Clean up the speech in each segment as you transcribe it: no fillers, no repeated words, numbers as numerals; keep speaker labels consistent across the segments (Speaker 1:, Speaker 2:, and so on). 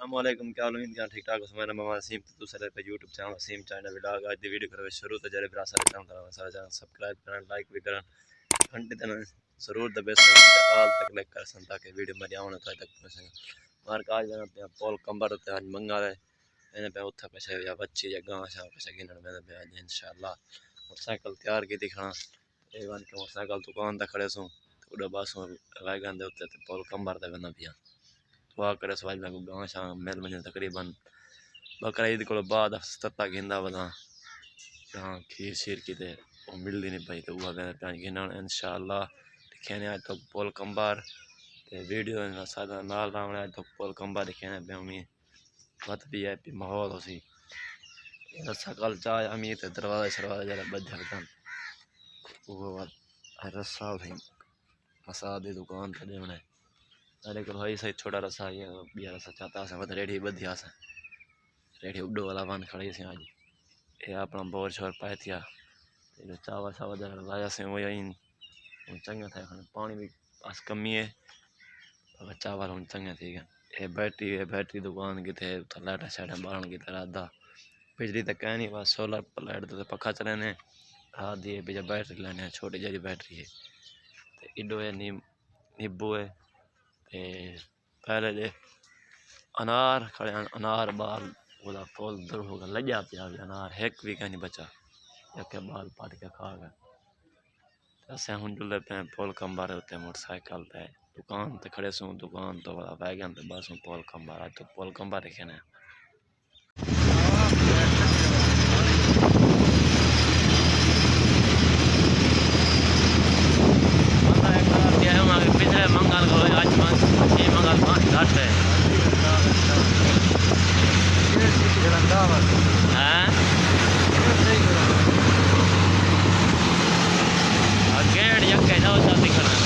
Speaker 1: अस्सलामुअलैकुम, क्या हाल है? क्या ठीक ठाक हो? मेरा नाम वसीम, तो दूसरे पे YouTube channel Wasim China vlog. आज दी वीडियो करो शुरू तो जरे सारे चैनल सब्सक्राइब करन, लाइक भी करन, घंटे देना जरूर दबे आल तक लाइक कर सन ताकि वीडियो मेरी आने तक पहुंचे। मार का आज पे पोल कंबर ते आज मंगा है मैंने पे उठा पे या बच्ची या गां शा पे गिनन में पे आज इंशाल्लाह मोटरसाइकिल तैयार की दिखना ए वन के मोटरसाइकिल दुकान ते खड़े सो उड़ा बस वागन दे उते पोल कंबर ते बना पिया दुआ करे सवाल में गांव शा मेल में तकरीबन बकरा ईद को बाद सत्ता गिंदा बदा जहाँ खीर शीर की ते वो मिलती नहीं पाई तो वह पे गिनन इंशाल्लाह दिखे आज तो पोल कंबर ते वीडियो सादा नाल रावण आज तो पोल कंबर दिखे पे उम्मीद मत भी है माहौल उसी रस्सा कल चाय अमी ते दरवाजा शरवाजा जरा बजर तन वो रस्सा भाई मसा दी दुकान पे देवने अरे को भाई सही छोटा रस्सा ये बिया रस्सा चाहता से मत रेडी बधिया से रेडी उडो वाला वन खड़ी से आज ये अपना बोर छोर पाए थिया ये चावा चावा जरा लाया से वो इन चंगा था पानी भी पास कमी है चावल हम चंगे थी ये बैटरी दुकान की थे लाइट साइड बारण की तरह आधा बिजली तक कह नहीं बस सोलर लाइट तो पखा चलाने हाँ दिए बीजा बैटरी लेने छोटी जरी बैटरी है तो इडो है नींबू है ते पहले दे अनार खड़े अनार बाल बोला फूल दूर होगा लजा पिया अनार एक भी नहीं बचा जबकि बाल पाट के खा गए असें हूँ जुले पे पोल कंबार होते मोटरसाइकिल पे दुकान ते खड़े सो दुकान तो बड़ा वैगन ते बस पोल कंबार आज तो पोल कंबार देखे ने पिछले मंगल को आज मंगल 5 घाट है गेट यके जाओ साथी खड़ा से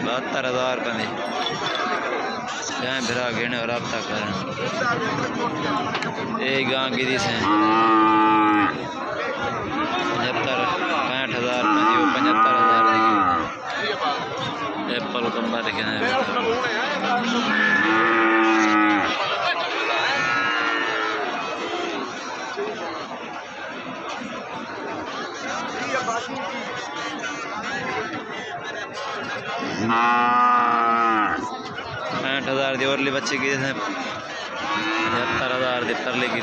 Speaker 1: 72,000 बंदे जहाँ फिरा गिने और रब्ता करें एक गाँव की दी से 65,000 बंदे वो 75,000 एप्पल कंबा देखे $60,000 दी और बच्चे की 75,000 दी परले की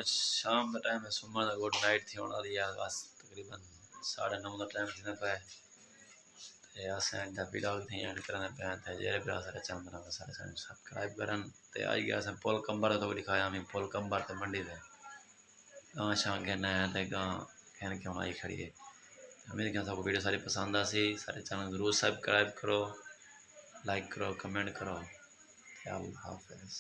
Speaker 1: शाम का टाइम है सुबह का गुड नाइट थी होने वाली है बस तकरीबन 9:30 का टाइम थी पे ते असें दा व्लॉग थी एंड करने पे थे जेरे भी सारे चैनल में सारे सब्सक्राइब करन ते आई गया असें पोल कंबर तो दिखाया हमें पोल कंबर ते मंडी दे गां शां के नया ते गां कहने क्यों आई खड़ी है उम्मीद करता हूं वीडियो सारी पसंद आ सी सारे चैनल जरूर सब्सक्राइब करो लाइक करो कमेंट करो अल्लाह हाफिज़।